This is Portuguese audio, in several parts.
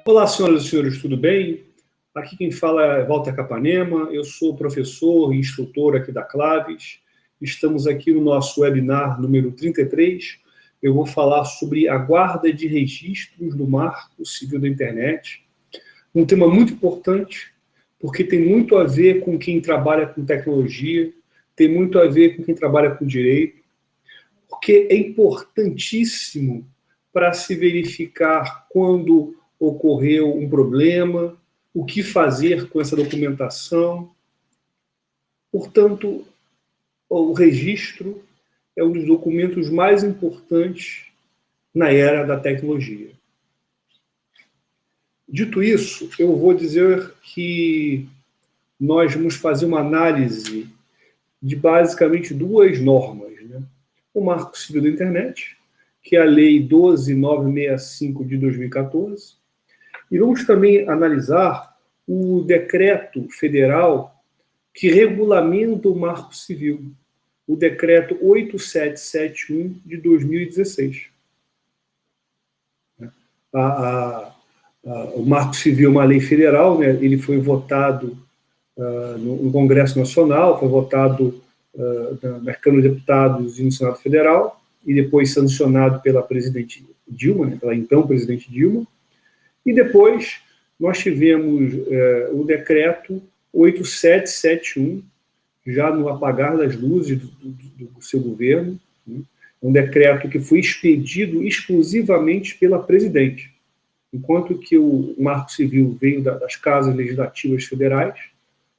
Olá, senhoras e senhores, tudo bem? Aqui quem fala é Walter Capanema, eu sou professor e instrutor aqui da Claves. Estamos aqui no nosso webinar número 33. Eu vou falar sobre a guarda de registros do Marco Civil da Internet. Um tema muito importante, porque tem muito a ver com quem trabalha com tecnologia, tem muito a ver com quem trabalha com direito, porque é importantíssimo para se verificar quando ocorreu um problema, o que fazer com essa documentação. Portanto, o registro é um dos documentos mais importantes na era da tecnologia. Dito isso, eu vou dizer que nós vamos fazer uma análise de basicamente duas normas, né? O Marco Civil da Internet, que é a Lei 12.965 de 2014, e vamos também analisar o decreto federal que regulamenta o Marco Civil, o decreto 8771 de 2016. O Marco Civil é uma lei federal, né? Ele foi votado no Congresso Nacional, foi votado na Câmara de Deputados e no Senado Federal, e depois sancionado pela presidente Dilma, né? Pela então presidente Dilma. E depois nós tivemos o decreto 8771, já no apagar das luzes do seu governo, né? Um decreto que foi expedido exclusivamente pela presidente. Enquanto que o Marco Civil veio das casas legislativas federais,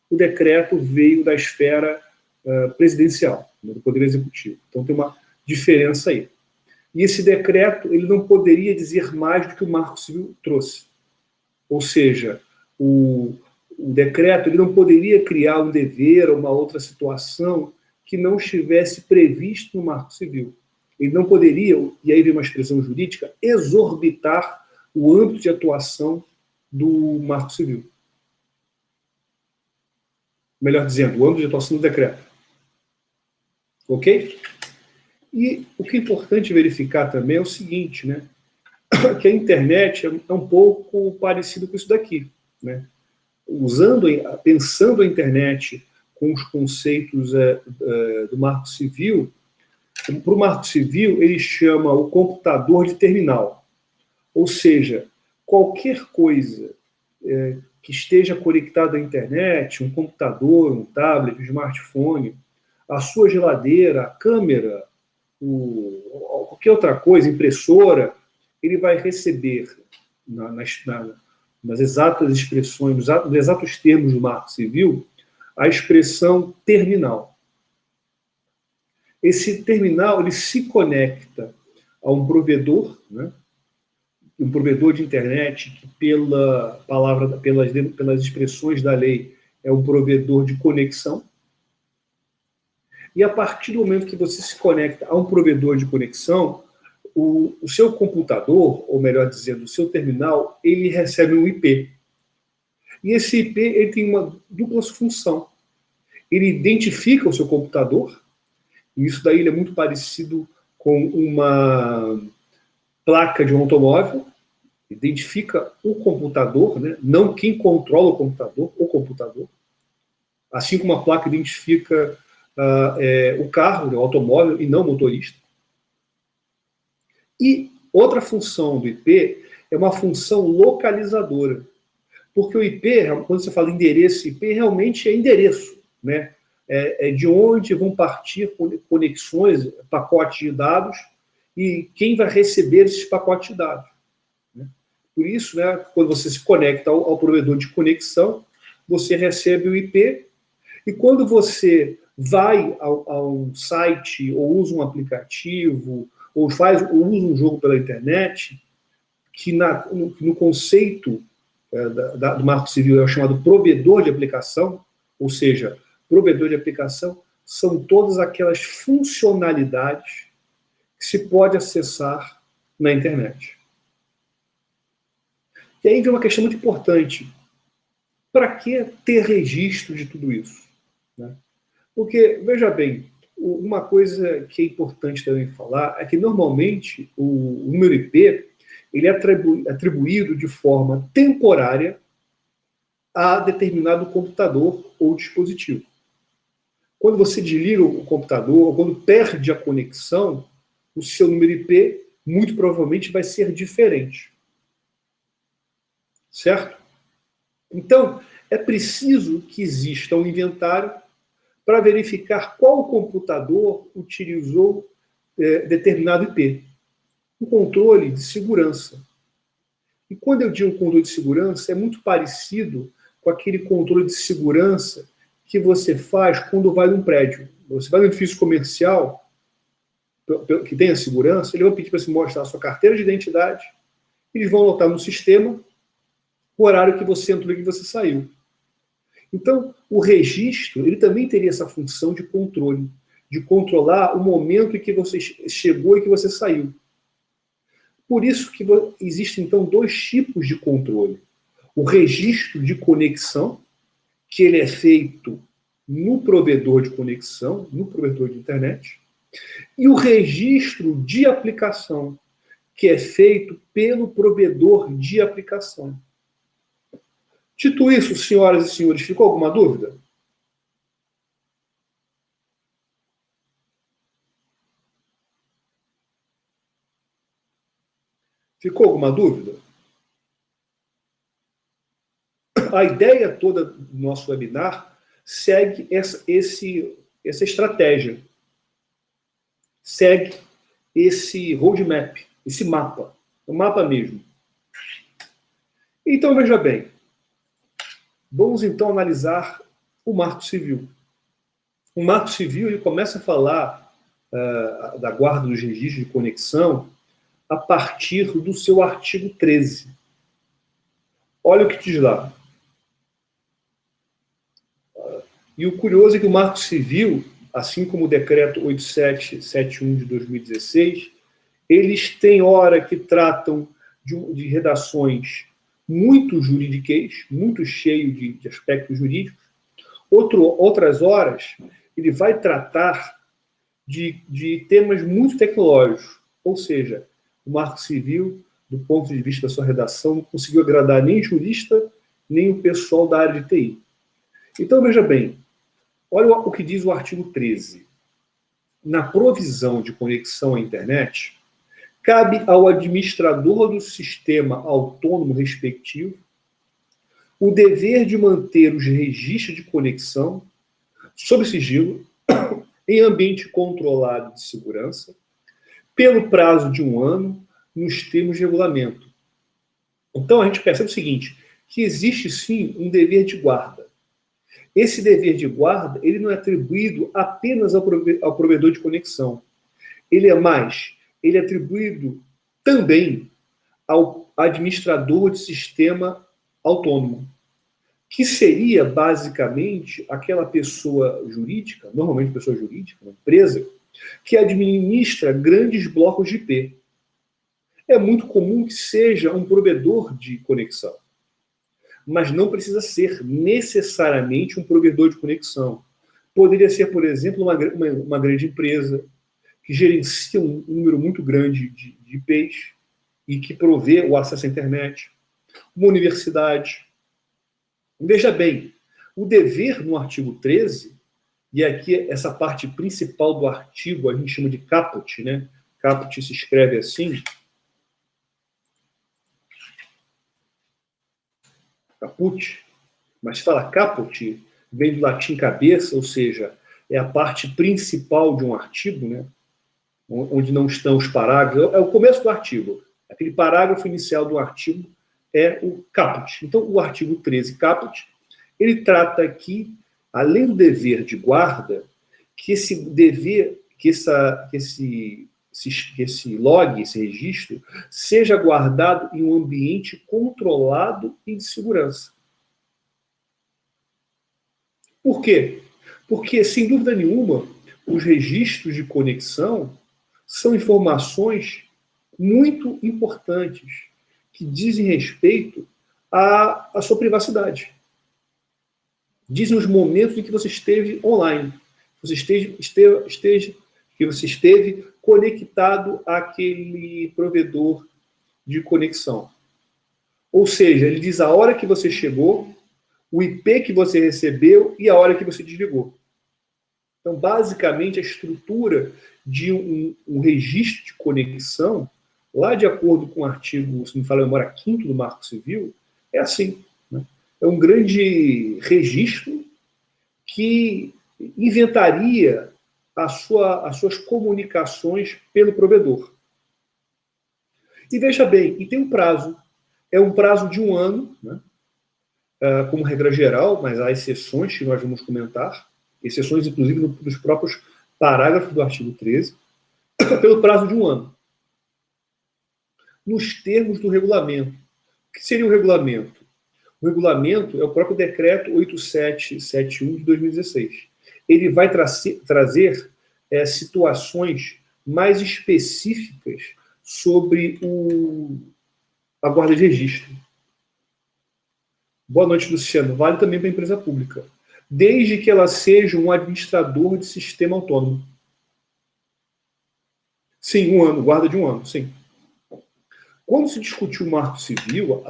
o decreto veio da esfera presidencial, do Poder Executivo. Então tem uma diferença aí. E esse decreto ele não poderia dizer mais do que o Marco Civil trouxe. Ou seja, o decreto ele não poderia criar um dever ou uma outra situação que não estivesse previsto no Marco Civil. Ele não poderia, e aí vem uma expressão jurídica, exorbitar o âmbito de atuação do Marco Civil. Melhor dizendo, o âmbito de atuação do decreto. Ok? E o que é importante verificar também é o seguinte, né? Que a internet é um pouco parecido com isso daqui, né? Pensando a internet com os conceitos do Marco Civil, para o Marco Civil ele chama o computador de terminal. Ou seja, qualquer coisa que esteja conectada à internet, um computador, um tablet, um smartphone, a sua geladeira, a câmera, qualquer outra coisa, impressora, ele vai receber, nas exatas expressões, nos exatos termos do Marco Civil, a expressão terminal. Esse terminal ele se conecta a um provedor, né? Um provedor de internet que, pelas expressões da lei, é um provedor de conexão. E a partir do momento que você se conecta a um provedor de conexão, o seu computador, ou melhor dizendo, o seu terminal, ele recebe um IP. E esse IP ele tem uma dupla função. Ele identifica o seu computador, e isso daí ele é muito parecido com uma placa de um automóvel, identifica o computador, né? Não quem controla o computador. Assim como a placa identifica o carro, né? O automóvel, e não o motorista. E outra função do IP é uma função localizadora. Porque o IP, quando você fala endereço IP, realmente é endereço, né? É de onde vão partir conexões, pacotes de dados, e quem vai receber esses pacotes de dados. Né? Por isso, né, quando você se conecta ao provedor de conexão, você recebe o IP, e quando você vai a um site, ou usa um aplicativo, ou usa um jogo pela internet, que no conceito do Marco Civil é o chamado provedor de aplicação, ou seja, provedor de aplicação são todas aquelas funcionalidades que se pode acessar na internet. E aí vem uma questão muito importante. Para que ter registro de tudo isso? Né? Porque, veja bem, uma coisa que é importante também falar é que, normalmente, o número IP ele é atribuído de forma temporária a determinado computador ou dispositivo. Quando você desliga o computador, ou quando perde a conexão, o seu número IP muito provavelmente vai ser diferente. Certo? Então, é preciso que exista um inventário para verificar qual computador utilizou determinado IP. Um controle de segurança. E quando eu digo controle de segurança, é muito parecido com aquele controle de segurança que você faz quando vai num prédio. Você vai num edifício comercial que tenha segurança, ele vai pedir para você mostrar a sua carteira de identidade, eles vão anotar no sistema o horário que você entrou e que você saiu. Então, o registro, ele também teria essa função de controle, de controlar o momento em que você chegou e que você saiu. Por isso que existem, então, dois tipos de controle. O registro de conexão, que ele é feito no provedor de conexão, no provedor de internet, e o registro de aplicação, que é feito pelo provedor de aplicação. Dito isso, senhoras e senhores, ficou alguma dúvida? Ficou alguma dúvida? A ideia toda do nosso webinar segue essa estratégia. Segue esse roadmap, esse mapa. O mapa mesmo. Então, veja bem. Vamos, então, analisar o Marco Civil. O Marco Civil ele começa a falar da guarda dos registros de conexão a partir do seu artigo 13. Olha o que diz lá. E o curioso é que o Marco Civil, assim como o Decreto 8771 de 2016, eles têm hora que tratam de redações muito juridiquês, muito cheio de aspectos jurídicos. Outras horas, ele vai tratar de temas muito tecnológicos. Ou seja, o Marco Civil, do ponto de vista da sua redação, não conseguiu agradar nem jurista, nem o pessoal da área de TI. Então, veja bem, olha o que diz o artigo 13. Na provisão de conexão à internet, cabe ao administrador do sistema autônomo respectivo o dever de manter os registros de conexão sob sigilo, em ambiente controlado de segurança, pelo prazo de 1 ano, nos termos de regulamento. Então, a gente percebe o seguinte, que existe, sim, um dever de guarda. Esse dever de guarda, ele não é atribuído apenas ao provedor de conexão. Ele é atribuído também ao administrador de sistema autônomo, que seria, basicamente, aquela pessoa jurídica, normalmente pessoa jurídica, uma empresa, que administra grandes blocos de IP. É muito comum que seja um provedor de conexão, mas não precisa ser necessariamente um provedor de conexão. Poderia ser, por exemplo, uma grande empresa que gerencia um número muito grande de IPs e que provê o acesso à internet, uma universidade. Veja bem, o dever no artigo 13, e aqui essa parte principal do artigo a gente chama de caput, né? Caput se escreve assim. Caput, mas fala caput, vem do latim cabeça, ou seja, é a parte principal de um artigo, né? Onde não estão os parágrafos, é o começo do artigo. Aquele parágrafo inicial do artigo é o caput. Então, o artigo 13, caput, ele trata aqui, além do dever de guarda, que esse dever, que esse log, esse registro, seja guardado em um ambiente controlado e de segurança. Por quê? Porque, sem dúvida nenhuma, os registros de conexão são informações muito importantes que dizem respeito à sua privacidade. Dizem os momentos em que você esteve online, que você esteve conectado àquele provedor de conexão. Ou seja, ele diz a hora que você chegou, o IP que você recebeu e a hora que você desligou. Então, basicamente, a estrutura de um registro de conexão, lá de acordo com o artigo, se não me falha a memória, 5º do Marco Civil, é assim. Né? É um grande registro que inventaria as suas comunicações pelo provedor. E veja bem, e tem um prazo. É um prazo de 1 ano, né? Como regra geral, mas há exceções que nós vamos comentar, exceções, inclusive, nos próprios parágrafos do artigo 13, pelo prazo de 1 ano. Nos termos do regulamento. O que seria o regulamento? O regulamento é o próprio decreto 8771 de 2016. Ele vai trazer situações mais específicas sobre a guarda de registro. Boa noite, Luciano. Vale também para a empresa pública, desde que ela seja um administrador de sistema autônomo. Sim, 1 ano, guarda de 1 ano, sim. Quando se discutiu o Marco Civil,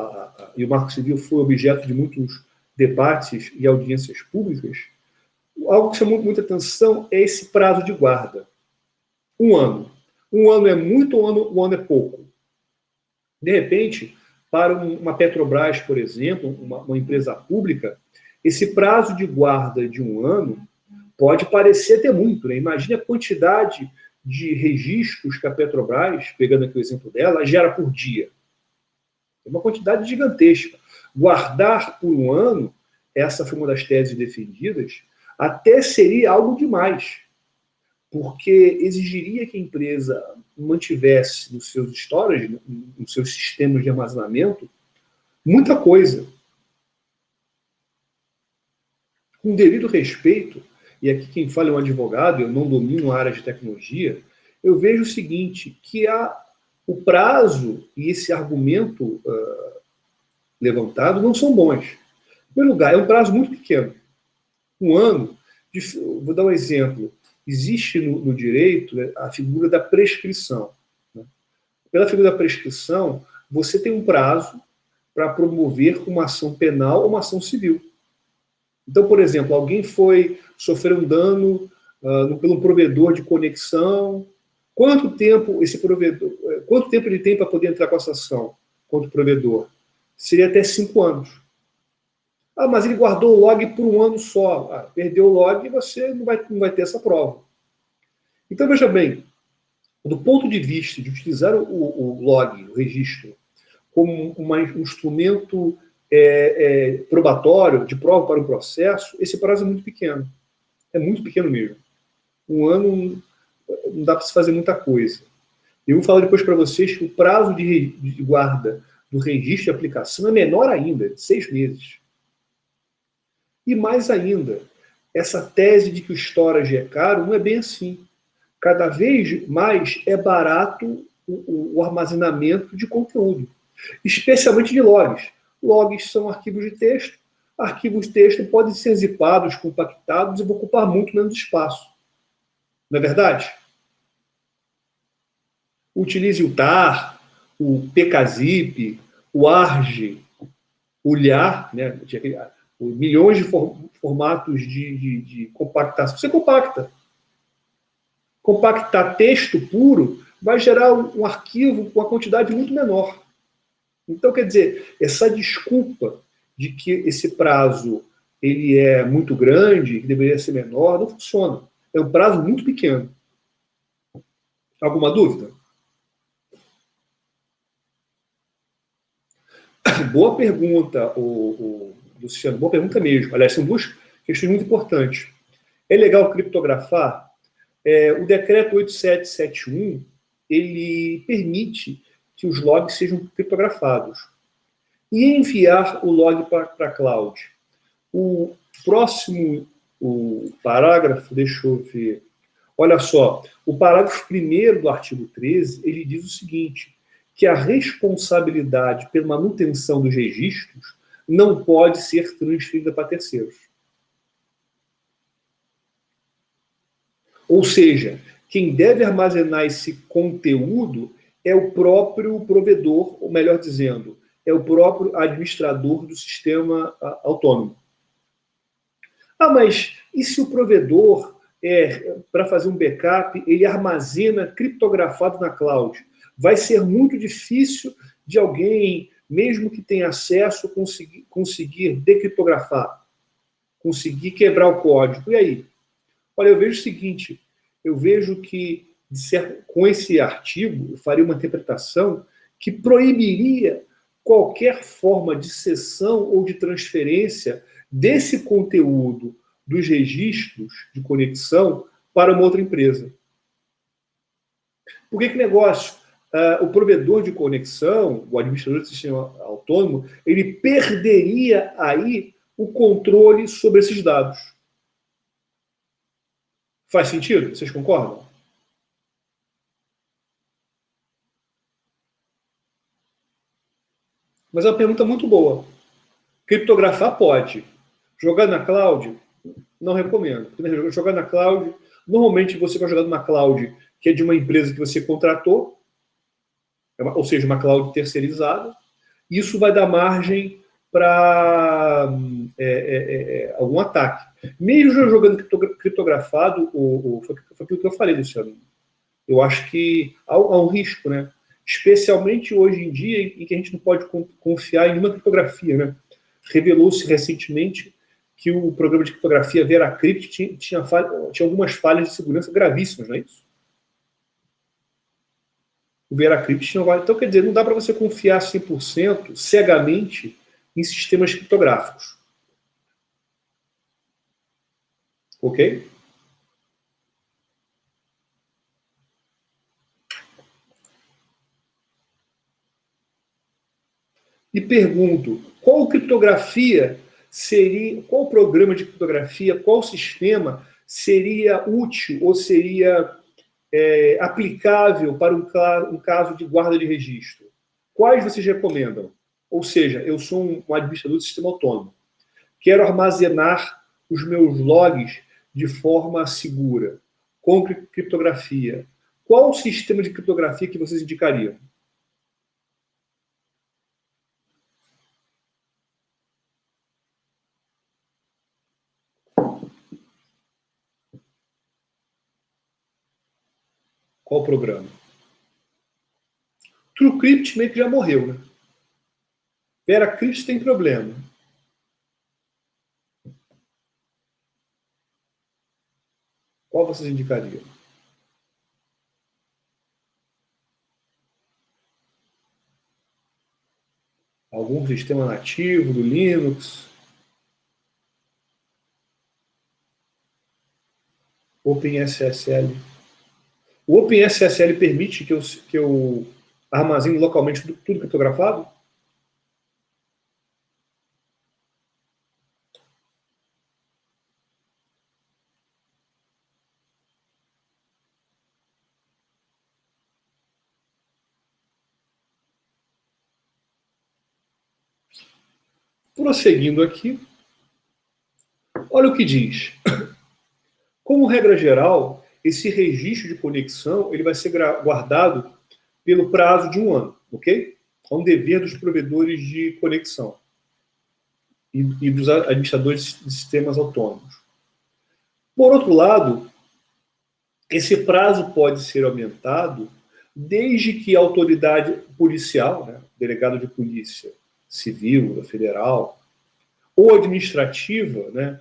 e o Marco Civil foi objeto de muitos debates e audiências públicas, algo que chamou muita atenção é esse prazo de guarda. 1 ano. 1 ano é muito, 1 ano é pouco. De repente, para uma Petrobras, por exemplo, uma empresa pública, esse prazo de guarda de 1 ano pode parecer ter muito. Né? Imagine a quantidade de registros que a Petrobras, pegando aqui o exemplo dela, gera por dia. É uma quantidade gigantesca. Guardar por 1 ano, essa foi uma das teses defendidas, até seria algo demais, porque exigiria que a empresa mantivesse nos seus storage, nos seus sistemas de armazenamento, muita coisa. Com devido respeito, e aqui quem fala é um advogado, eu não domino a área de tecnologia, eu vejo o seguinte, que o prazo e esse argumento levantado não são bons. Em primeiro lugar, é um prazo muito pequeno. 1 ano, vou dar um exemplo, existe no direito, né, a figura da prescrição. Né? Pela figura da prescrição, você tem um prazo para promover uma ação penal ou uma ação civil. Então, por exemplo, alguém sofreu um dano pelo provedor de conexão. Quanto tempo ele tem para poder entrar com essa ação contra o provedor? Seria até 5 anos. Mas ele guardou o log por 1 ano só. Perdeu o log e você não vai ter essa prova. Então, veja bem, do ponto de vista de utilizar o log, o registro, como um instrumento probatório, de prova para o processo, esse prazo é muito pequeno. É muito pequeno mesmo. 1 ano não dá para se fazer muita coisa. Eu vou falar depois para vocês que o prazo de guarda do registro de aplicação é menor ainda, de 6 meses. E mais ainda, essa tese de que o storage é caro não é bem assim. Cada vez mais é barato o armazenamento de conteúdo, especialmente de logs. Logs são arquivos de texto. Arquivos de texto podem ser zipados, compactados e vão ocupar muito menos espaço. Não é verdade? Utilize o TAR, o PKZip, o ARG, o LHAR, né? Milhões de formatos de compactação. Você compacta. Compactar texto puro vai gerar um arquivo com uma quantidade muito menor. Então, quer dizer, essa desculpa de que esse prazo ele é muito grande, que deveria ser menor, não funciona. É um prazo muito pequeno. Alguma dúvida? Boa pergunta, Luciano. Boa pergunta mesmo. Aliás, são 2 questões muito importantes. É legal criptografar? O decreto 8771, ele permite que os logs sejam criptografados. E enviar o log para a cloud. O próximo parágrafo, deixa eu ver. Olha só, o parágrafo 1º do artigo 13, ele diz o seguinte, que a responsabilidade pela manutenção dos registros não pode ser transferida para terceiros. Ou seja, quem deve armazenar esse conteúdo é o próprio provedor, ou melhor dizendo, é o próprio administrador do sistema autônomo. Ah, mas e se o provedor, para fazer um backup, ele armazena criptografado na cloud? Vai ser muito difícil de alguém, mesmo que tenha acesso, conseguir decriptografar, conseguir quebrar o código. E aí? Olha, eu vejo o seguinte, eu vejo que, com esse artigo, eu faria uma interpretação que proibiria qualquer forma de cessão ou de transferência desse conteúdo dos registros de conexão para uma outra empresa. Por que negócio? O provedor de conexão, o administrador do sistema autônomo, ele perderia aí o controle sobre esses dados. Faz sentido? Vocês concordam? Mas é uma pergunta muito boa. Criptografar pode. Jogar na cloud, não recomendo. Jogar na cloud, normalmente você vai jogar numa cloud que é de uma empresa que você contratou, ou seja, uma cloud terceirizada. Isso vai dar margem para algum ataque. Mesmo jogando criptografado, foi aquilo que eu falei, Luciano. Eu acho que há um risco, né? Especialmente hoje em dia, em que a gente não pode confiar em nenhuma criptografia, né? Revelou-se recentemente que o programa de criptografia VeraCrypt tinha algumas falhas de segurança gravíssimas, não é isso? O VeraCrypt tinha várias. Então, quer dizer, não dá para você confiar 100% cegamente em sistemas criptográficos. Ok? E pergunto, qual criptografia seria, qual programa de criptografia, qual sistema seria útil ou seria aplicável para um caso de guarda de registro? Quais vocês recomendam? Ou seja, eu sou um administrador de sistema autônomo. Quero armazenar os meus logs de forma segura, com criptografia. Qual o sistema de criptografia que vocês indicariam? Qual programa? TrueCrypt meio que já morreu, né? VeraCrypt tem problema. Qual vocês indicariam? Algum sistema nativo do Linux? OpenSSL. O OpenSSL permite que eu armazene localmente tudo criptografado? Prosseguindo aqui, olha o que diz. Como regra geral, esse registro de conexão ele vai ser guardado pelo prazo de 1 ano, ok? É um dever dos provedores de conexão e dos administradores de sistemas autônomos. Por outro lado, esse prazo pode ser aumentado desde que a autoridade policial, né, delegado de polícia civil, federal, ou administrativa, né,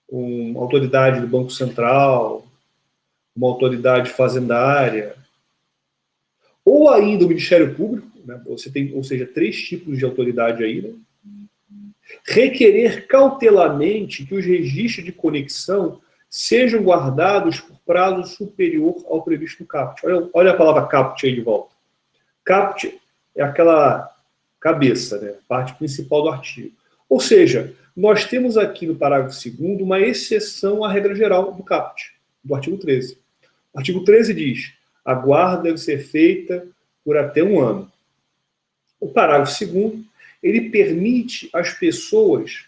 uma autoridade do Banco Central, uma autoridade fazendária, ou ainda o Ministério Público, né, você tem, ou seja, 3 tipos de autoridade aí, né, requerer cautelamente que os registros de conexão sejam guardados por prazo superior ao previsto no caput. Olha a palavra caput aí de volta. Caput é aquela cabeça, né, parte principal do artigo. Ou seja, nós temos aqui no parágrafo 2º uma exceção à regra geral do caput, do artigo 13. O artigo 13 diz: a guarda deve ser feita por até 1 ano. O parágrafo 2º, ele permite às pessoas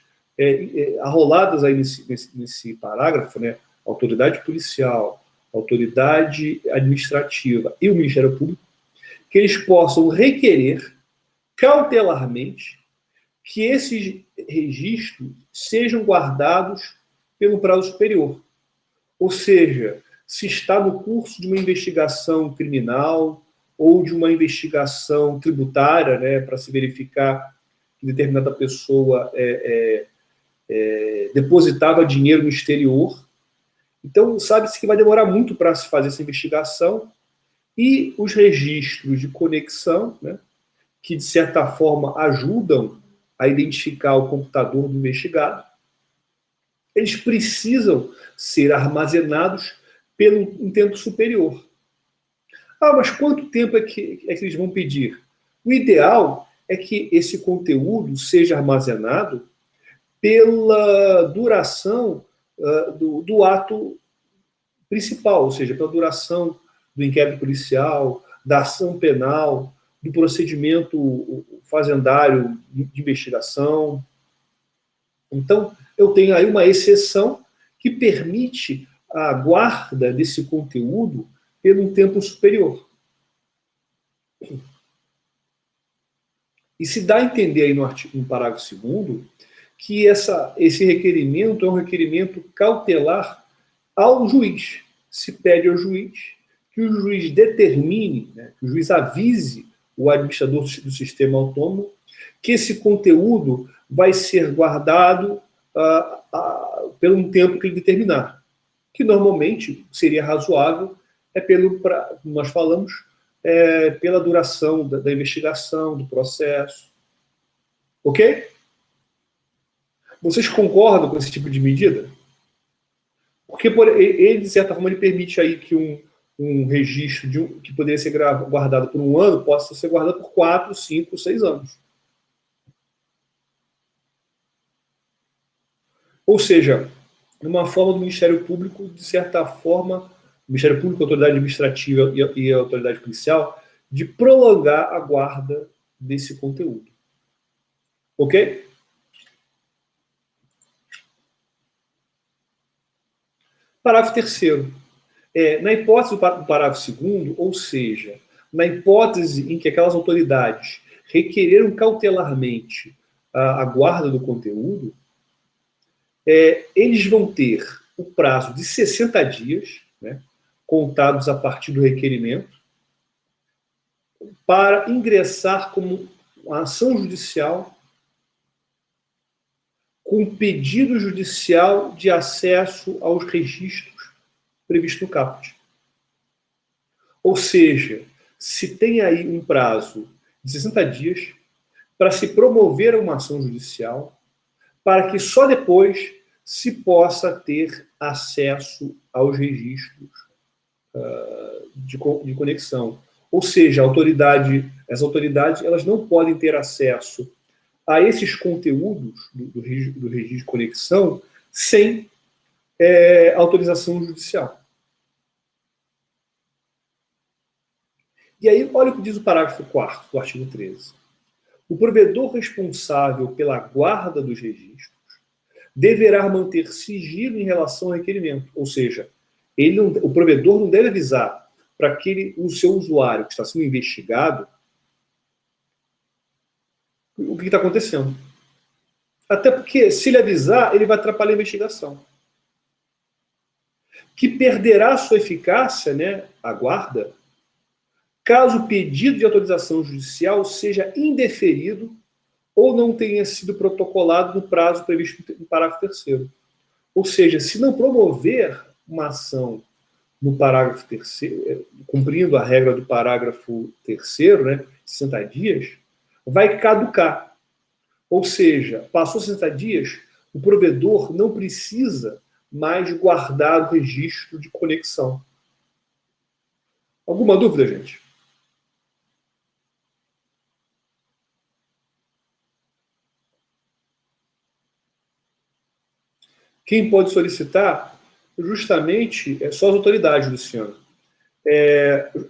arroladas aí nesse parágrafo, né, autoridade policial, autoridade administrativa e o Ministério Público, que eles possam requerer cautelarmente que esses registros sejam guardados pelo prazo superior. Ou seja, se está no curso de uma investigação criminal ou de uma investigação tributária, né, para se verificar que determinada pessoa depositava dinheiro no exterior. Então, sabe-se que vai demorar muito para se fazer essa investigação, e os registros de conexão, né, que de certa forma ajudam a identificar o computador do investigado, eles precisam ser armazenados pelo um tempo superior. Ah, mas quanto tempo é que eles vão pedir? O ideal é que esse conteúdo seja armazenado pela duração do ato principal, ou seja, pela duração do inquérito policial, da ação penal, do procedimento fazendário de investigação. Então, eu tenho aí uma exceção que permite a guarda desse conteúdo por um tempo superior. E se dá a entender aí no parágrafo 2º que esse requerimento é um requerimento cautelar ao juiz. Se pede ao juiz que o juiz determine, né, que o juiz avise o administrador do sistema autônomo que esse conteúdo vai ser guardado pelo um tempo que ele determinar, que normalmente seria razoável, como nós falamos, pela duração da investigação, do processo. Ok? Vocês concordam com esse tipo de medida? Porque ele, de certa forma, ele permite aí que um registro que poderia ser guardado por um ano possa ser guardado por 4, 5, 6 anos. Ou seja, uma forma do Ministério Público, de certa forma, o Ministério Público, a autoridade administrativa e a autoridade policial, de prolongar a guarda desse conteúdo. Ok? Parágrafo 3º. Na hipótese do parágrafo 2º, ou seja, na hipótese em que aquelas autoridades requereram cautelarmente a guarda do conteúdo, eles vão ter o prazo de 60 dias, né, contados a partir do requerimento, para ingressar como uma ação judicial com pedido judicial de acesso aos registros previstos no caput. Ou seja, se tem aí um prazo de 60 dias para se promover uma ação judicial, para que só depois se possa ter acesso aos registros de conexão. Ou seja, as autoridades elas não podem ter acesso a esses conteúdos do registro de conexão sem autorização judicial. E aí, olha o que diz o parágrafo 4º do artigo 13. O provedor responsável pela guarda dos registros deverá manter sigilo em relação ao requerimento. Ou seja, o provedor não deve avisar para o seu usuário que está sendo investigado o que está acontecendo. Até porque, se ele avisar, ele vai atrapalhar a investigação. Que perderá sua eficácia, né, a guarda, caso o pedido de autorização judicial seja indeferido ou não tenha sido protocolado no prazo previsto no parágrafo 3º. Ou seja, se não promover uma ação no parágrafo 3º, cumprindo a regra do parágrafo 3º, né, 60 dias, vai caducar. Ou seja, passou 60 dias, o provedor não precisa mais guardar o registro de conexão. Alguma dúvida, gente? Quem pode solicitar? Justamente só as autoridades, Luciano.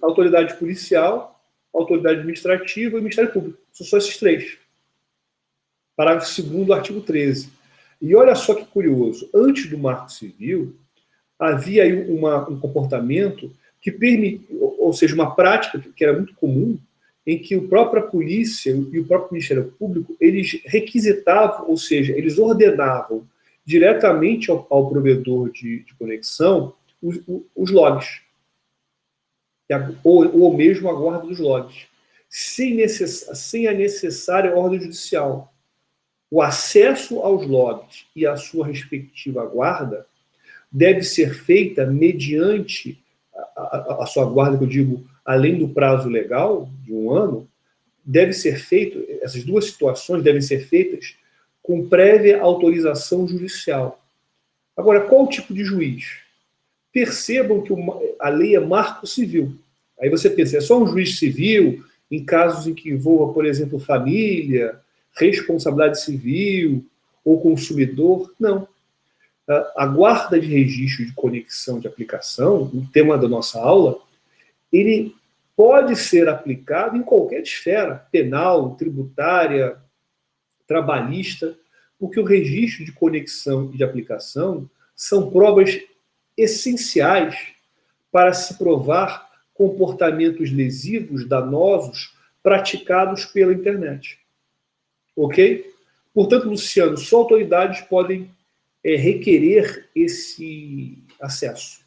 Autoridade policial, autoridade administrativa e Ministério Público. São só esses três. Parágrafo 2º do artigo 13. E olha só que curioso. Antes do Marco Civil, havia aí um comportamento que permitia, ou seja, uma prática que era muito comum, em que a própria polícia e o próprio Ministério Público, eles requisitavam, ou seja, eles ordenavam diretamente ao provedor de conexão os logs, ou mesmo a guarda dos logs, sem a necessária ordem judicial. O acesso aos logs e a sua respectiva guarda deve ser feita mediante a sua guarda, que eu digo, além do prazo legal, de 1 ano, deve ser feito, essas duas situações devem ser feitas com prévia autorização judicial. Agora, qual o tipo de juiz? Percebam que a lei é marco civil. Aí você pensa, é só um juiz civil em casos em que envolva, por exemplo, família, responsabilidade civil ou consumidor? Não. A guarda de registro de conexão de aplicação, o tema da nossa aula, ele pode ser aplicado em qualquer esfera, penal, tributária, trabalhista, porque o registro de conexão e de aplicação são provas essenciais para se provar comportamentos lesivos, danosos, praticados pela internet. Ok? Portanto, Luciano, só autoridades podem requerer esse acesso.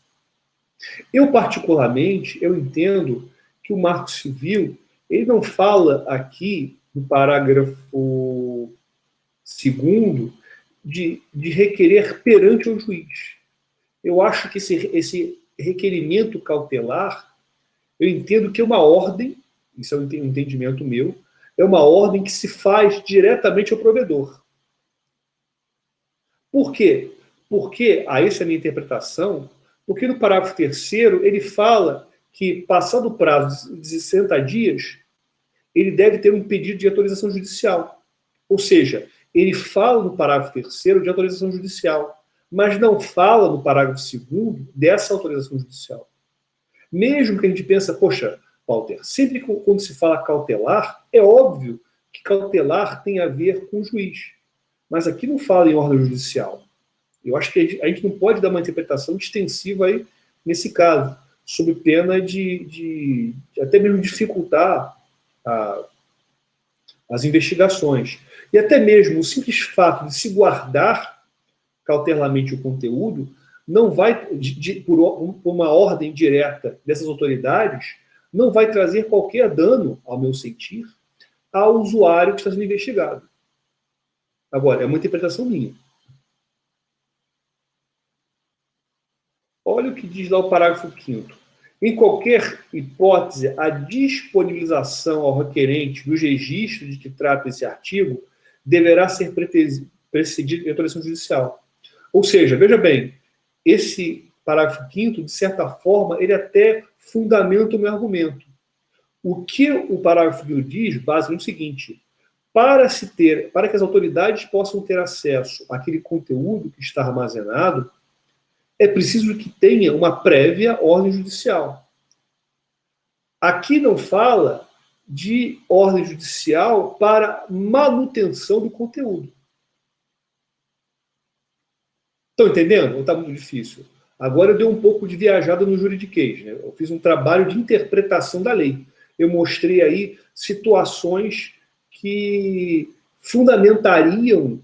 Eu, particularmente, eu entendo que o Marco Civil, ele não fala aqui, no parágrafo 2º, de requerer perante o juiz. Eu acho que esse requerimento cautelar, eu entendo que é uma ordem, isso é um entendimento meu, é uma ordem que se faz diretamente ao provedor. Por quê? Porque, essa é a minha interpretação, porque no parágrafo 3º ele fala que, passado o prazo de 60 dias, ele deve ter um pedido de autorização judicial. Ou seja, ele fala no parágrafo 3º de autorização judicial, mas não fala no parágrafo 2º dessa autorização judicial. Mesmo que a gente pense, poxa, Walter, sempre quando se fala cautelar, é óbvio que cautelar tem a ver com o juiz. Mas aqui não fala em ordem judicial. Eu acho que a gente não pode dar uma interpretação extensiva aí nesse caso, sob pena de até mesmo dificultar as investigações. E até mesmo o simples fato de se guardar cautelarmente o conteúdo não vai, por uma ordem direta dessas autoridades, não vai trazer qualquer dano, ao meu sentir, ao usuário que está sendo investigado. Agora, é uma interpretação minha. Olha o que diz lá o parágrafo 5º. Em qualquer hipótese, a disponibilização ao requerente dos registros de que trata esse artigo deverá ser precedida de autorização judicial. Ou seja, veja bem, esse parágrafo 5º, de certa forma, ele até fundamenta o meu argumento. O que o parágrafo 5º diz, basicamente, é o seguinte: para que as autoridades possam ter acesso àquele conteúdo que está armazenado, é preciso que tenha uma prévia ordem judicial. Aqui não fala de ordem judicial para manutenção do conteúdo. Estão entendendo? Ou está muito difícil? Agora eu dei um pouco de viajada no juridiquês, né? Eu fiz um trabalho de interpretação da lei. Eu mostrei aí situações que fundamentariam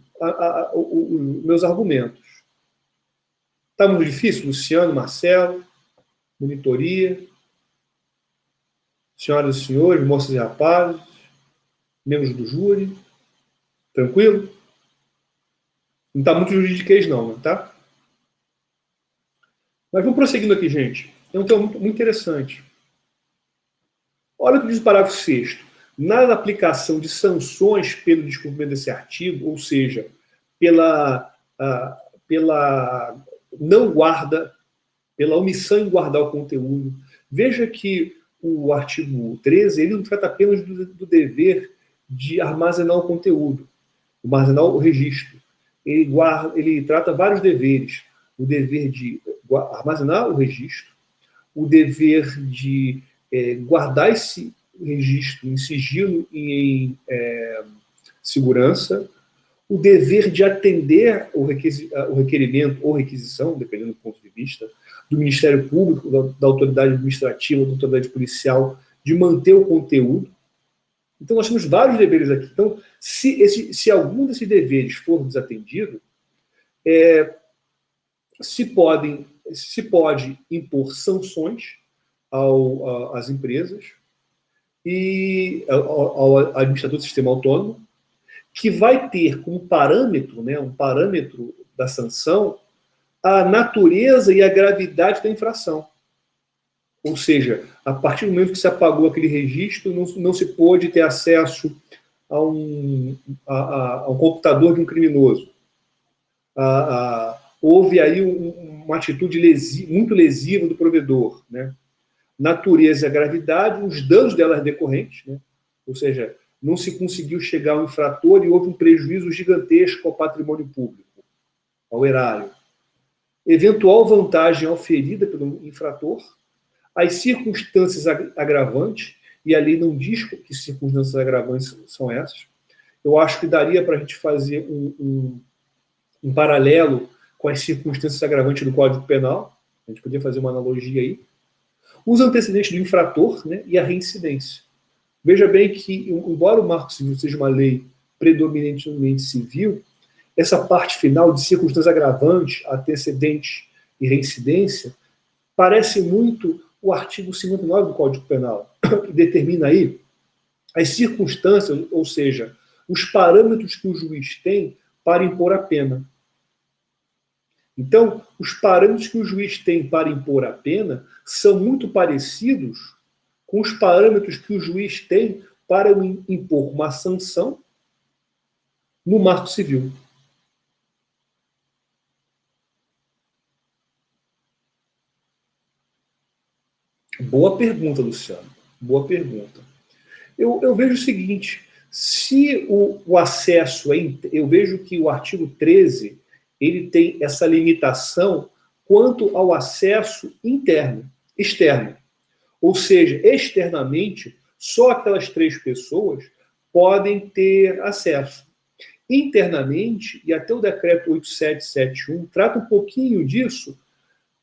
os meus argumentos. Está muito difícil, Luciano, Marcelo, monitoria, senhoras e senhores, moças e rapazes, membros do júri, tranquilo? Não está muito juridiquês não, tá? Mas vamos prosseguindo aqui, gente. É um tema muito interessante. Olha o que diz o parágrafo 6º. Na aplicação de sanções pelo descumprimento desse artigo, ou seja, pela não guarda, pela omissão em guardar o conteúdo. Veja que o artigo 13, ele não trata apenas do dever de armazenar o conteúdo, armazenar o registro. Ele trata vários deveres. O dever de armazenar o registro, o dever de guardar esse registro em sigilo e em segurança, o dever de atender o requerimento ou requisição, dependendo do ponto de vista, do Ministério Público, da autoridade administrativa, da autoridade policial, de manter o conteúdo. Então, nós temos vários deveres aqui. Então, se algum desses deveres for desatendido, se pode impor sanções às empresas e ao administrador do sistema autônomo, que vai ter como parâmetro, né, um parâmetro da sanção, a natureza e a gravidade da infração. Ou seja, a partir do momento que se apagou aquele registro, não se pôde ter acesso ao computador de um criminoso. Houve aí uma atitude muito lesiva do provedor, né? Natureza e gravidade, os danos delas decorrentes, né? Ou seja, não se conseguiu chegar ao infrator e houve um prejuízo gigantesco ao patrimônio público, ao erário. Eventual vantagem oferida pelo infrator, as circunstâncias agravantes, e a lei não diz que circunstâncias agravantes são essas. Eu acho que daria para a gente fazer um paralelo com as circunstâncias agravantes do Código Penal, a gente podia fazer uma analogia aí. Os antecedentes do infrator, né, e a reincidência. Veja bem que, embora o Marco Civil seja uma lei predominantemente civil, essa parte final de circunstâncias agravantes, antecedentes e reincidência, parece muito o artigo 59 do Código Penal, que determina aí as circunstâncias, ou seja, os parâmetros que o juiz tem para impor a pena. Então, os parâmetros que o juiz tem para impor a pena são muito parecidos com os parâmetros que o juiz tem para impor uma sanção no Marco Civil. Boa pergunta, Luciano. Boa pergunta. Eu vejo o seguinte, se o acesso, eu vejo que o artigo 13, ele tem essa limitação quanto ao acesso externo. Ou seja, externamente, só aquelas 3 pessoas podem ter acesso. Internamente, e até o decreto 8771 trata um pouquinho disso,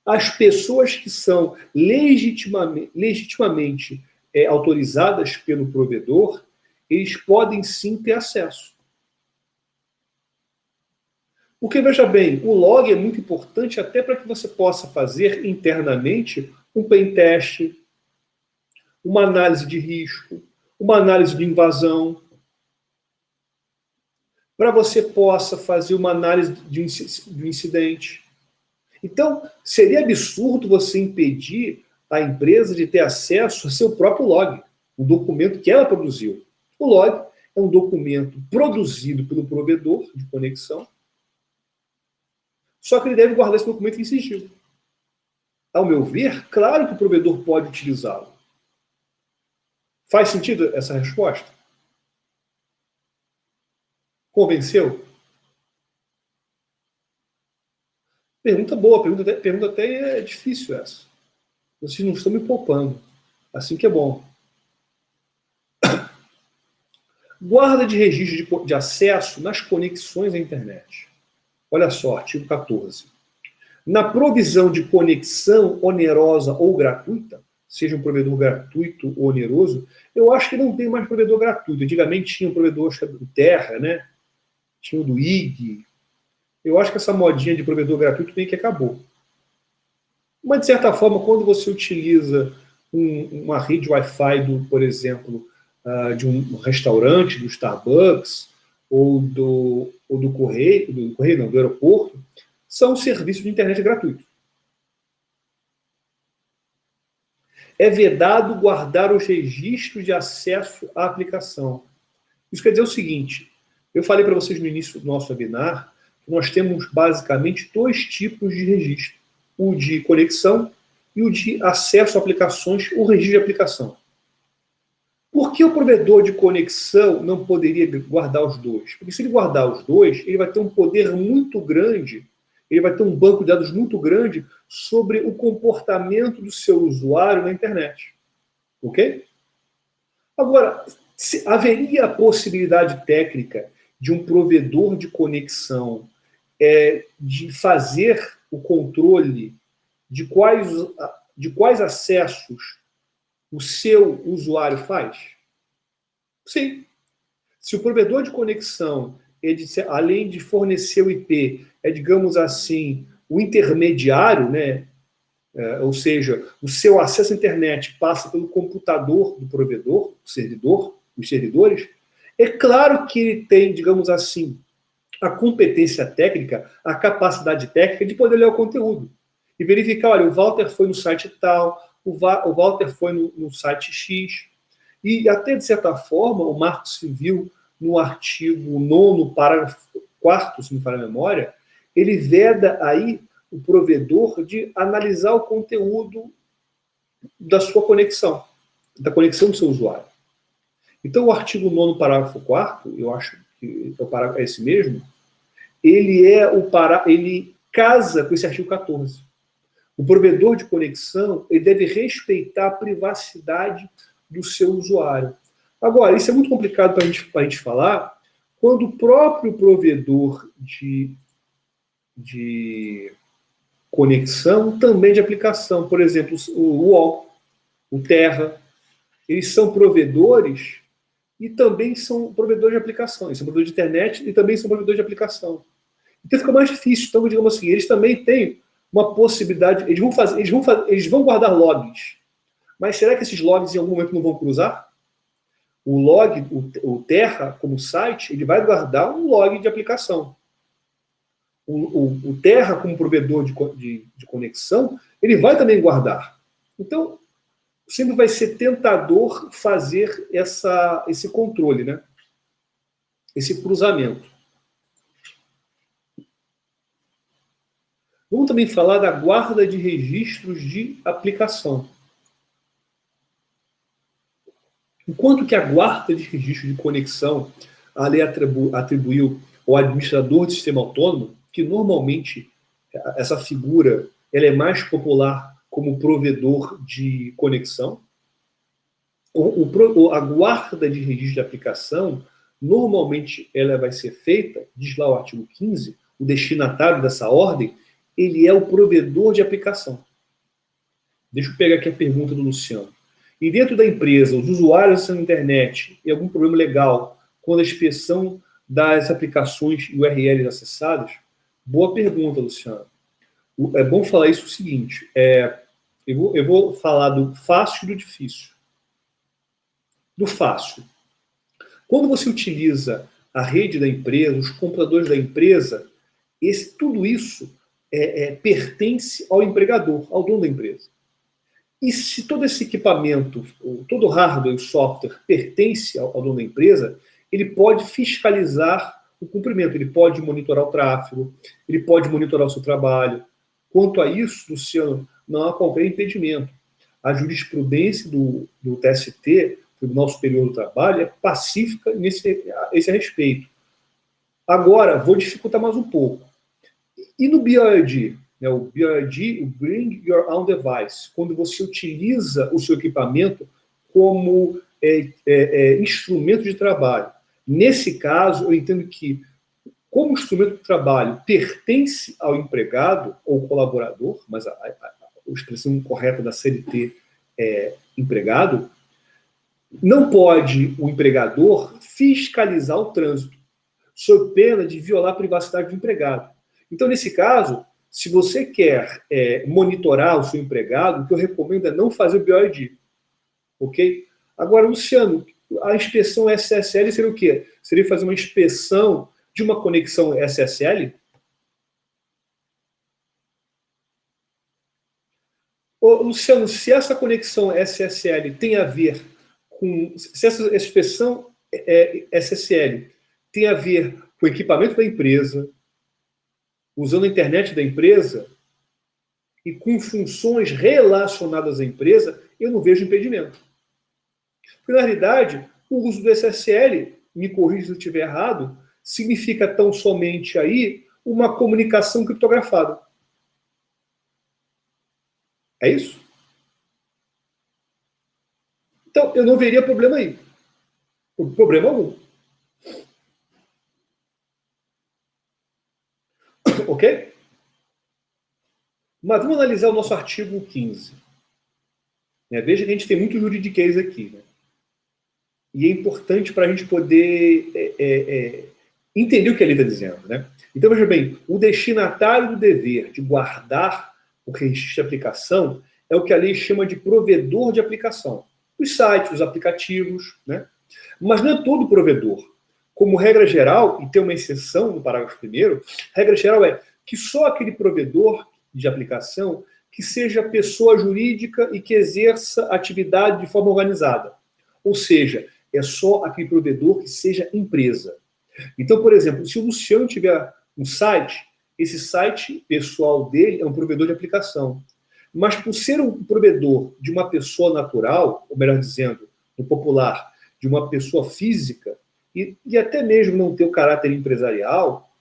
as pessoas que são legitimamente autorizadas pelo provedor, eles podem sim ter acesso. Porque, veja bem, o log é muito importante até para que você possa fazer internamente um pen test, uma análise de risco, uma análise de invasão, para você possa fazer uma análise de um incidente. Então, seria absurdo você impedir a empresa de ter acesso a seu próprio log, o documento que ela produziu. O log é um documento produzido pelo provedor de conexão, só que ele deve guardar esse documento em sigilo. Ao meu ver, claro que o provedor pode utilizá-lo. Faz sentido essa resposta? Convenceu? Pergunta boa, pergunta até difícil essa. Vocês não estão me poupando. Assim que é bom. Guarda de registro de acesso nas conexões à internet. Olha só, artigo 14. Na provisão de conexão onerosa ou gratuita, seja um provedor gratuito ou oneroso, eu acho que não tem mais provedor gratuito. Antigamente tinha um provedor do Terra, né? Tinha o do IG. Eu acho que essa modinha de provedor gratuito meio que acabou. Mas, de certa forma, quando você utiliza uma rede Wi-Fi, por exemplo, de um restaurante, do Starbucks, ou do correio, do aeroporto, são serviços de internet gratuitos. É vedado guardar os registros de acesso à aplicação. Isso quer dizer o seguinte, eu falei para vocês no início do nosso webinar, que nós temos basicamente 2 tipos de registro. O de conexão e o de acesso a aplicações, o registro de aplicação. Por que o provedor de conexão não poderia guardar os 2? Porque se ele guardar os 2, ele vai ter um poder muito grande, ele vai ter um banco de dados muito grande sobre o comportamento do seu usuário na internet. Ok? Agora, haveria a possibilidade técnica de um provedor de conexão de fazer o controle de quais acessos o seu usuário faz? Sim. Se o provedor de conexão, além de fornecer o IP, é, digamos assim, o intermediário, né? Ou seja, o seu acesso à internet passa pelo computador do provedor, o servidor, os servidores, é claro que ele tem, digamos assim, a competência técnica, a capacidade técnica de poder ler o conteúdo e verificar, olha, o Walter foi no site tal, o Walter foi no site X, e até, de certa forma, o Marco Civil, no artigo 9º, parágrafo 4º, se não me falha a memória, ele veda aí o provedor de analisar o conteúdo da sua conexão, da conexão do seu usuário. Então, o artigo 9º, parágrafo 4º, eu acho que é esse mesmo, ele casa com esse artigo 14. O provedor de conexão ele deve respeitar a privacidade do seu usuário. Agora, isso é muito complicado para a gente falar quando o próprio provedor de conexão também de aplicação, por exemplo, o UOL, o Terra, eles são provedores e também são provedores de aplicação. Eles são provedores de internet e também são provedores de aplicação. Então fica mais difícil. Então, digamos assim, eles também têm uma possibilidade, eles vão guardar logs. Mas será que esses logs em algum momento não vão cruzar? O log, o Terra, como site, ele vai guardar um log de aplicação. O Terra, como provedor de conexão, ele vai também guardar. Então, sempre vai ser tentador fazer esse controle, né? Esse cruzamento. Vamos também falar da guarda de registros de aplicação. Enquanto que a guarda de registro de conexão, a lei atribuiu ao administrador de sistema autônomo, que normalmente essa figura ela é mais popular como provedor de conexão. A guarda de registro de aplicação, normalmente ela vai ser feita, diz lá o artigo 15, o destinatário dessa ordem, ele é o provedor de aplicação. Deixa eu pegar aqui a pergunta do Luciano. E dentro da empresa, os usuários acessando a internet e algum problema legal quando a inspeção das aplicações e URLs acessadas? Boa pergunta, Luciano. É bom falar isso o seguinte, eu vou falar do fácil e do difícil. Do fácil. Quando você utiliza a rede da empresa, os computadores da empresa, tudo isso pertence ao empregador, ao dono da empresa. E se todo esse equipamento, todo o hardware e software pertence ao dono da empresa, ele pode fiscalizar o cumprimento, ele pode monitorar o tráfego, ele pode monitorar o seu trabalho. Quanto a isso, Luciano, não há qualquer impedimento. A jurisprudência do TST, Tribunal Superior do Trabalho, é pacífica esse respeito. Agora, vou dificultar mais um pouco. E no BYOD? O BYOD, o Bring Your Own Device, quando você utiliza o seu equipamento como instrumento de trabalho. Nesse caso, eu entendo que, como instrumento de trabalho pertence ao empregado ou colaborador, mas a expressão correta da CLT é empregado, não pode o empregador fiscalizar o trânsito, sob pena de violar a privacidade do empregado. Então, nesse caso, se você quer monitorar o seu empregado, o que eu recomendo é não fazer o BYOD. Ok? Agora, Luciano, a inspeção SSL seria o quê? Seria fazer uma inspeção de uma conexão SSL? Ô, Luciano, se essa conexão SSL tem a ver com... Se essa inspeção SSL tem a ver com o equipamento da empresa, usando a internet da empresa e com funções relacionadas à empresa, eu não vejo impedimento. Porque, na realidade, o uso do SSL, me corrija se eu estiver errado, significa tão somente aí uma comunicação criptografada. É isso? Então, eu não veria problema aí. Problema algum. Ok? Mas vamos analisar o nosso artigo 15. Veja que a gente tem muito juridiquês aqui. Né? E é importante para a gente poder entender o que a lei está dizendo, né? Então, veja bem, o destinatário do dever de guardar o registro de aplicação é o que a lei chama de provedor de aplicação. Os sites, os aplicativos, né? Mas não é todo provedor. Como regra geral, e tem uma exceção no parágrafo 1º, regra geral é que só aquele provedor de aplicação que seja pessoa jurídica e que exerça atividade de forma organizada. Ou seja, é só aquele provedor que seja empresa. Então, por exemplo, se o Luciano tiver um site, esse site pessoal dele é um provedor de aplicação. Mas por ser um provedor de uma pessoa natural, ou melhor dizendo, no popular, de uma pessoa física, e até mesmo não ter o caráter empresarial,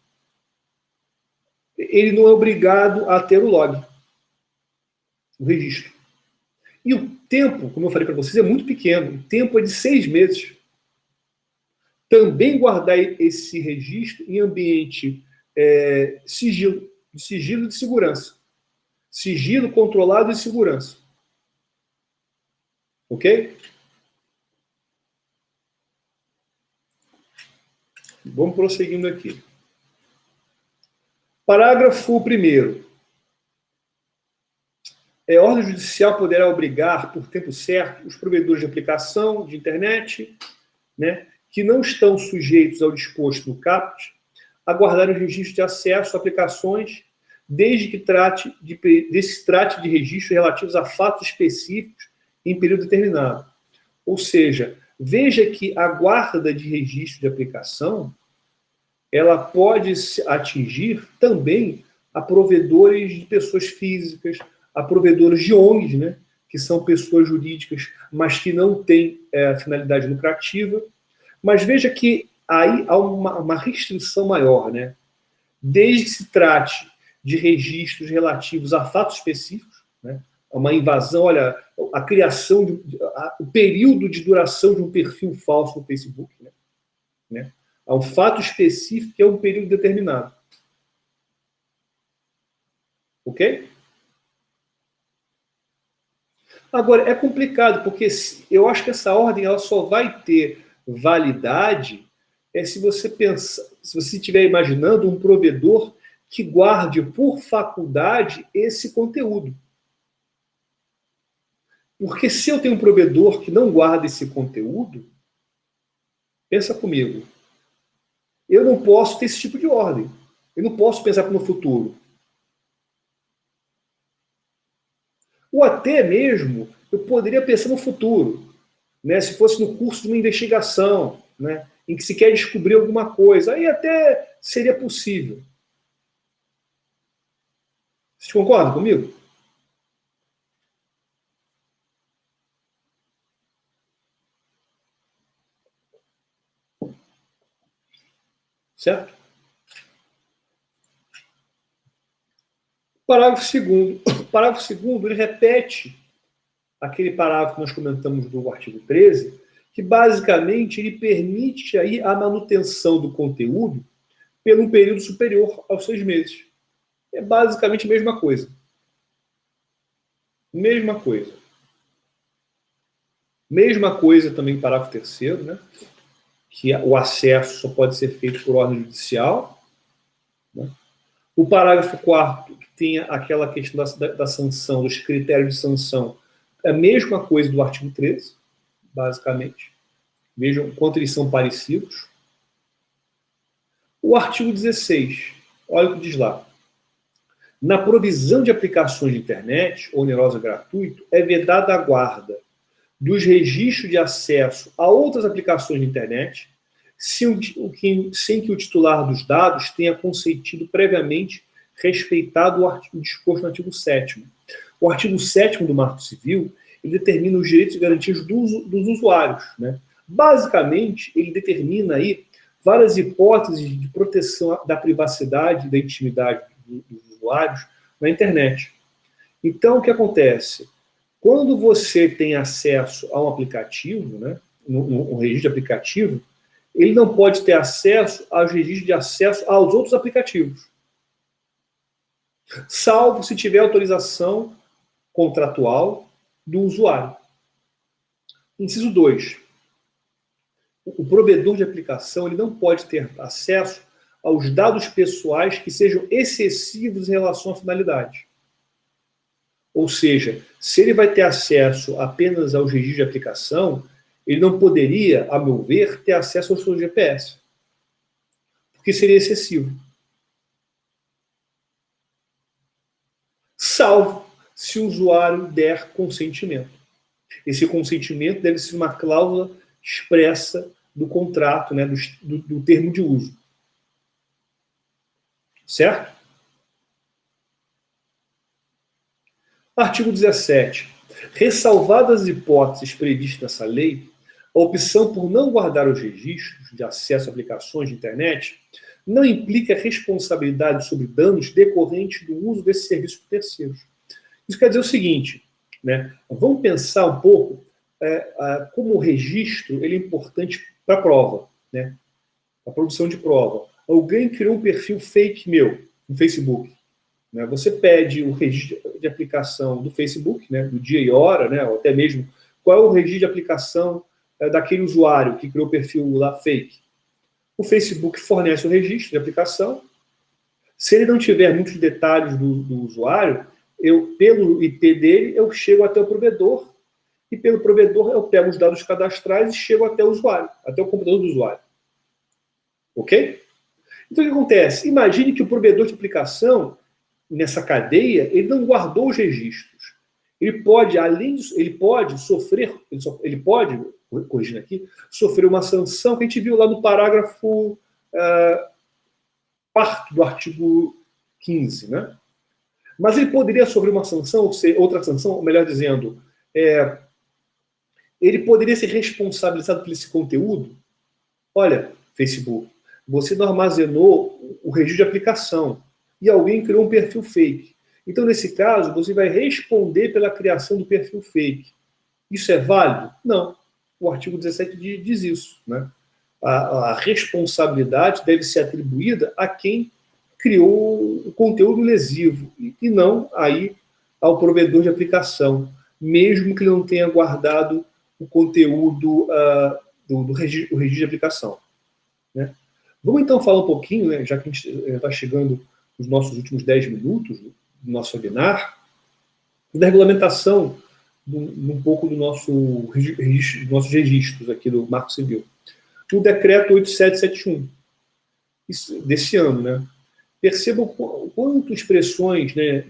ele não é obrigado a ter o log, o registro. E o tempo, como eu falei para vocês, é muito pequeno. O tempo é de 6 meses. Também guardar esse registro em ambiente sigilo de segurança. Sigilo controlado e segurança. Ok? Vamos prosseguindo aqui. Parágrafo 1º. A ordem judicial poderá obrigar, por tempo certo, os provedores de aplicação de internet, né, que não estão sujeitos ao disposto no caput, a guardar o registro de acesso a aplicações, desde que trate de registros relativos a fatos específicos em período determinado. Ou seja, veja que a guarda de registro de aplicação, ela pode atingir também a provedores de pessoas físicas, a provedores de ONGs, né, que são pessoas jurídicas, mas que não têm finalidade lucrativa. Mas veja que aí há uma restrição maior, né? Desde que se trate de registros relativos a fatos específicos, né? Uma invasão, olha, a criação, o período de duração de um perfil falso no Facebook, né? Há um fato específico que é um período determinado. Ok? Agora, é complicado, porque eu acho que essa ordem ela só vai ter validade se você pensar, se você estiver imaginando um provedor que guarde por faculdade esse conteúdo. Porque se eu tenho um provedor que não guarda esse conteúdo, pensa comigo, eu não posso ter esse tipo de ordem. Eu não posso pensar no futuro. Ou até mesmo, eu poderia pensar no futuro, né? Se fosse no curso de uma investigação, né? Em que se quer descobrir alguma coisa, aí até seria possível. Vocês concordam comigo? Certo? Parágrafo 2º. Parágrafo 2º, ele repete aquele parágrafo que nós comentamos do artigo 13, que basicamente ele permite aí a manutenção do conteúdo por um período superior aos 6 meses. É basicamente a mesma coisa. Mesma coisa. Mesma coisa também parágrafo 3º, né? Que o acesso só pode ser feito por ordem judicial. Né? O parágrafo 4º, que tem aquela questão da sanção, dos critérios de sanção, é a mesma coisa do artigo 13, basicamente. Vejam quanto eles são parecidos. O artigo 16, olha o que diz lá. Na provisão de aplicações de internet, onerosa gratuito, é vedada a guarda dos registros de acesso a outras aplicações de internet, sem que o titular dos dados tenha consentido previamente respeitado o disposto no artigo 7º. O artigo 7º do Marco Civil, ele determina os direitos e garantias dos usuários, né? Basicamente, ele determina aí várias hipóteses de proteção da privacidade e da intimidade dos usuários na internet. Então, o que acontece? Quando você tem acesso a um aplicativo, né, um registro de aplicativo, ele não pode ter acesso aos registros de acesso aos outros aplicativos, salvo se tiver autorização contratual do usuário. Inciso 2. o provedor de aplicação ele não pode ter acesso aos dados pessoais que sejam excessivos em relação à finalidade. Ou seja, se ele vai ter acesso apenas aos registros de aplicação, ele não poderia, a meu ver, ter acesso ao seu GPS, porque seria excessivo. Salvo se o usuário der consentimento. Esse consentimento deve ser uma cláusula expressa do contrato, né, do termo de uso. Certo? Artigo 17. Ressalvadas as hipóteses previstas nessa lei, a opção por não guardar os registros de acesso a aplicações de internet não implica responsabilidade sobre danos decorrentes do uso desse serviço por terceiros. Isso quer dizer o seguinte, né? Vamos pensar um pouco como o registro ele é importante para a prova, né? A produção de prova. Alguém criou um perfil fake meu no Facebook. Né? Você pede o registro de aplicação do Facebook, né? Do dia e hora, né? Ou até mesmo qual é o registro de aplicação daquele usuário que criou o perfil lá fake. O Facebook fornece o registro de aplicação. Se ele não tiver muitos detalhes do usuário, pelo IP dele, eu chego até o provedor, e pelo provedor eu pego os dados cadastrais e chego até o usuário, até o computador do usuário. Ok? Então, o que acontece? Imagine que o provedor de aplicação, nessa cadeia, ele não guardou os registros. Ele pode, além disso, ele pode sofrer, corrigindo aqui, sofrer uma sanção que a gente viu lá no parágrafo 4º do artigo 15, né? Mas ele poderia sofrer uma sanção, ou seja, outra sanção, ou melhor dizendo, ele poderia ser responsabilizado por esse conteúdo. Olha, Facebook, você não armazenou o registro de aplicação e alguém criou um perfil fake. Então, nesse caso, você vai responder pela criação do perfil fake. Isso é válido? Não. O artigo 17 diz isso, né? A responsabilidade deve ser atribuída a quem criou o conteúdo lesivo e não aí ao provedor de aplicação, mesmo que ele não tenha guardado o conteúdo do registro de aplicação. Né? Vamos então falar um pouquinho, né, já que a gente está chegando nos nossos últimos 10 minutos do nosso webinar, da regulamentação um pouco dos nossos registros aqui do Marco Civil. O decreto 8771 desse ano, né? Percebam quantas expressões, né,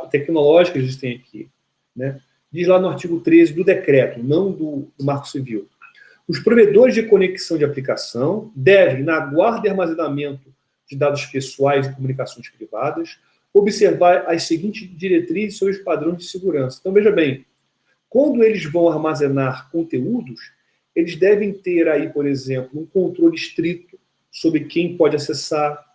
tecnológicas existem aqui. Né? Diz lá no artigo 13 do decreto, não do Marco Civil. Os provedores de conexão de aplicação devem, na guarda e armazenamento de dados pessoais e comunicações privadas, observar as seguintes diretrizes sobre os padrões de segurança. Então, veja bem, quando eles vão armazenar conteúdos, eles devem ter aí, por exemplo, um controle estrito sobre quem pode acessar,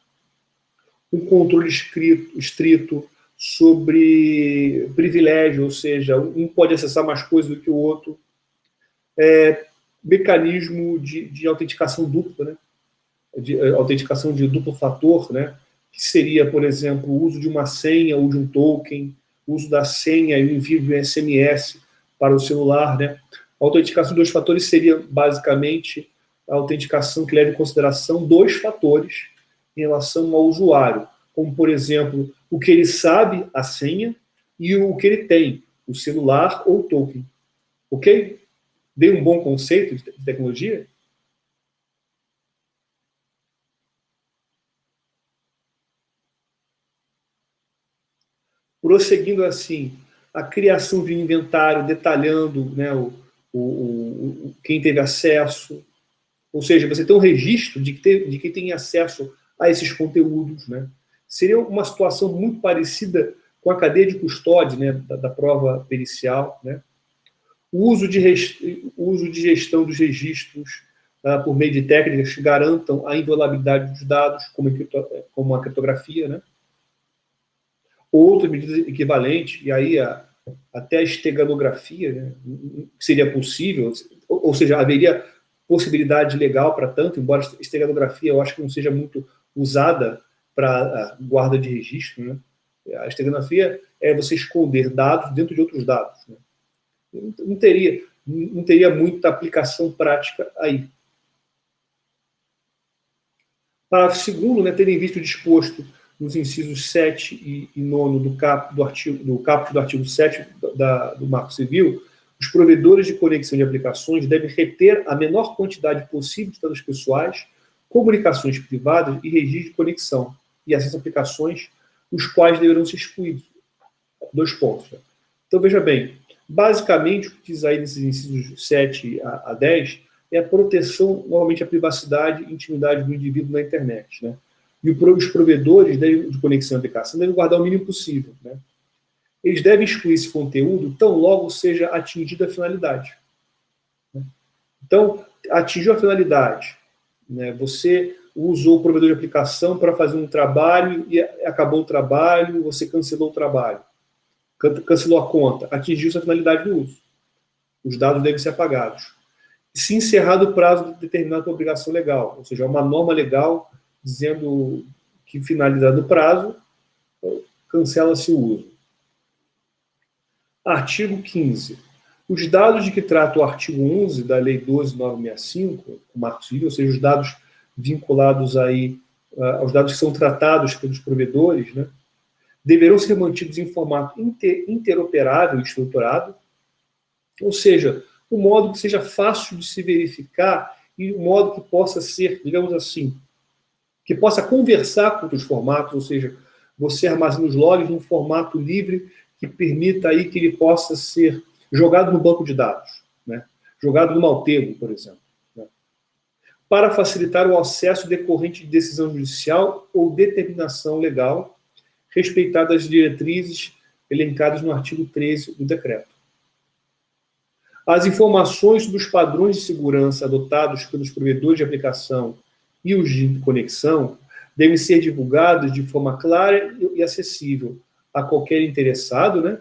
um controle estrito sobre privilégio, ou seja, um pode acessar mais coisas do que o outro, mecanismo de autenticação dupla, né? De autenticação de duplo fator, né? Que seria, por exemplo, o uso de uma senha ou de um token, o uso da senha e o envio de um SMS para o celular, né? A autenticação de dois fatores seria, basicamente, a autenticação que leva em consideração dois fatores em relação ao usuário, como, por exemplo, o que ele sabe, a senha, e o que ele tem, o celular ou o token. Ok? Dei um bom conceito de tecnologia? Prosseguindo assim, a criação de um inventário detalhando, né, quem teve acesso, ou seja, você tem um registro de quem tem acesso a esses conteúdos. Né? Seria uma situação muito parecida com a cadeia de custódia, né, da prova pericial. Né? O uso de gestão dos registros por meio de técnicas que garantam a inviolabilidade dos dados, como a criptografia, né? Outra medida equivalente, e aí até a esteganografia, né, seria possível, ou seja, haveria possibilidade legal para tanto, embora a esteganografia eu acho que não seja muito usada para guarda de registro. Né? A esteganografia é você esconder dados dentro de outros dados. Né? Não teria muita aplicação prática aí. Parágrafo 2º, né, tendo em vista o disposto nos incisos 7 e 9 do caput do artigo 7 do Marco Civil, os provedores de conexão de aplicações devem reter a menor quantidade possível de dados pessoais, comunicações privadas e registros de conexão e acesso a aplicações, os quais deverão ser excluídos. 2 pontos. Né? Então, veja bem, basicamente, o que diz aí nesses incisos 7 a 10 é a proteção, normalmente, à privacidade e intimidade do indivíduo na internet. Né? E os provedores de conexão e aplicação devem guardar o mínimo possível. Né? Eles devem excluir esse conteúdo tão logo seja atingida a finalidade. Né? Então, atingiu a finalidade, né? Você usou o provedor de aplicação para fazer um trabalho e acabou o trabalho, você cancelou o trabalho, cancelou a conta, atingiu-se a finalidade do uso. Os dados devem ser apagados. Se encerrado o prazo determinado por obrigação legal, ou seja, uma norma legal dizendo que finalizado o prazo, cancela-se o uso. Artigo 15. Os dados de que trata o artigo 11 da Lei 12.965, o Marco Civil, ou seja, os dados vinculados aí, aos dados que são tratados pelos provedores, né, deverão ser mantidos em formato interoperável e estruturado, ou seja, um modo que seja fácil de se verificar e um modo que possa ser, digamos assim, que possa conversar com outros formatos, ou seja, você armazena os logs num formato livre que permita aí que ele possa ser jogado no banco de dados, né? Jogado no Maltego, por exemplo. Né? Para facilitar o acesso decorrente de decisão judicial ou determinação legal, respeitadas as diretrizes elencadas no artigo 13 do decreto. As informações sobre os padrões de segurança adotados pelos provedores de aplicação e os de conexão devem ser divulgadas de forma clara e acessível a qualquer interessado, né?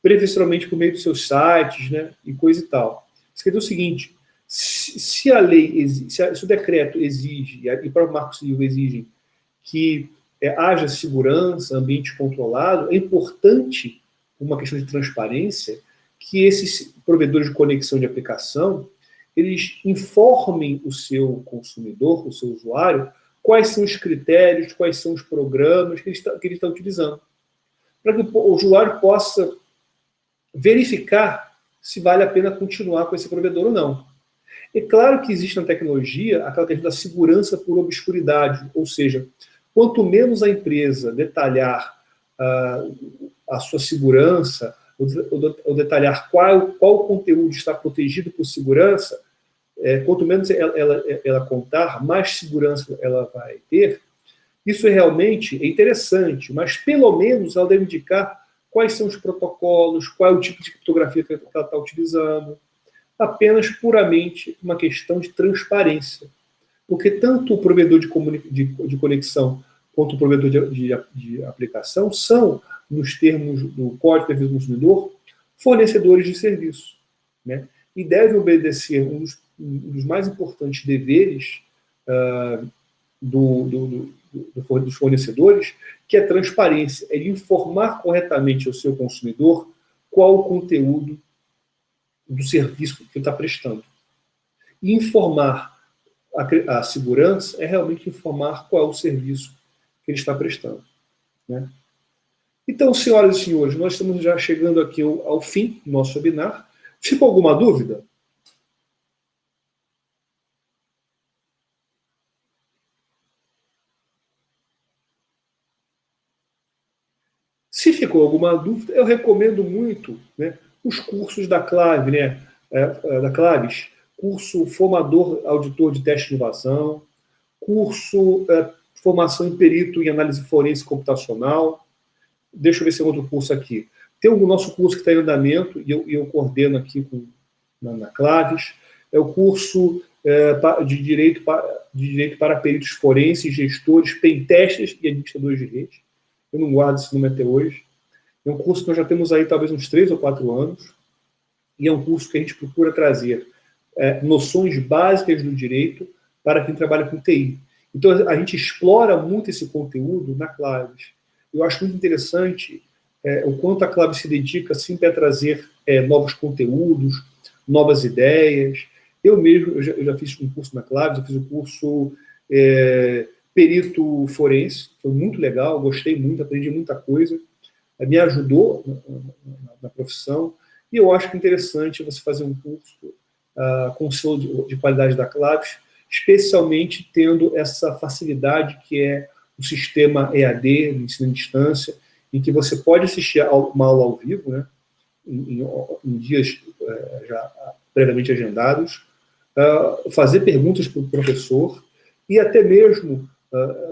Preferencialmente por meio dos seus sites, né? E coisa e tal. Isso quer dizer o seguinte, se a lei, se o decreto exige, e o próprio Marco Civil exigem que haja segurança, ambiente controlado, é importante, uma questão de transparência, que esses provedores de conexão de aplicação, eles informem o seu consumidor, o seu usuário, quais são os critérios, quais são os programas que ele está utilizando. Para que o usuário possa verificar se vale a pena continuar com esse provedor ou não. É claro que existe na tecnologia aquela questão da segurança por obscuridade, ou seja, quanto menos a empresa detalhar a sua segurança, ou detalhar qual conteúdo está protegido por segurança, quanto menos ela contar, mais segurança ela vai ter. Isso realmente é interessante, mas pelo menos ela deve indicar quais são os protocolos, qual é o tipo de criptografia que ela está utilizando. Apenas puramente uma questão de transparência. Porque tanto o provedor de conexão quanto o provedor de aplicação são, nos termos do Código de Defesa do Consumidor, fornecedores de serviço. Né? E devem obedecer um dos mais importantes deveres dos fornecedores, que é a transparência, é informar corretamente ao seu consumidor qual o conteúdo do serviço que ele está prestando. E informar a segurança é realmente informar qual é o serviço que ele está prestando. Né? Então, senhoras e senhores, nós estamos já chegando aqui ao fim do nosso webinar. Ficou alguma dúvida? Se ficou alguma dúvida, eu recomendo muito, né, os cursos da Clave, né, da Claves, curso Formador Auditor de Teste de Inovação, curso Formação em Perito em Análise Forense Computacional. Deixa eu ver se tem outro curso aqui. Tem o nosso curso que está em andamento, e eu coordeno aqui na Claves, é o curso de direito para peritos forenses, gestores, pentesters e administradores de rede. Eu não guardo esse nome até hoje. É um curso que nós já temos aí talvez uns 3 ou 4 anos, e é um curso que a gente procura trazer noções básicas do direito para quem trabalha com TI. Então, a gente explora muito esse conteúdo na Claves. Eu acho muito interessante o quanto a Claves se dedica sempre a trazer novos conteúdos, novas ideias. Eu mesmo, eu já fiz um curso na Claves, eu fiz um curso perito forense, foi muito legal, gostei muito, aprendi muita coisa, me ajudou na profissão, e eu acho que é interessante você fazer um curso com selo de qualidade da Claves, especialmente tendo essa facilidade que é o sistema EAD, de ensino à distância, em que você pode assistir uma aula ao vivo, né, em dias já previamente agendados, fazer perguntas para o professor, e até mesmo,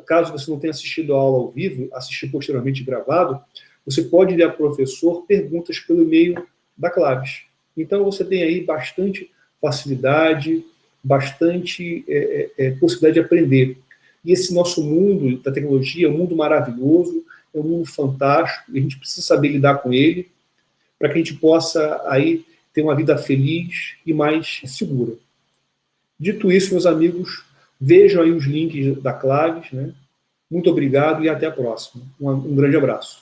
caso você não tenha assistido a aula ao vivo, assistir posteriormente gravado, você pode dar ao professor perguntas pelo e-mail da Claves. Então, você tem aí bastante facilidade, bastante possibilidade de aprender. E esse nosso mundo da tecnologia é um mundo maravilhoso, é um mundo fantástico, e a gente precisa saber lidar com ele, para que a gente possa aí ter uma vida feliz e mais segura. Dito isso, meus amigos, vejam aí os links da Claves, né? Muito obrigado e até a próxima. Um grande abraço.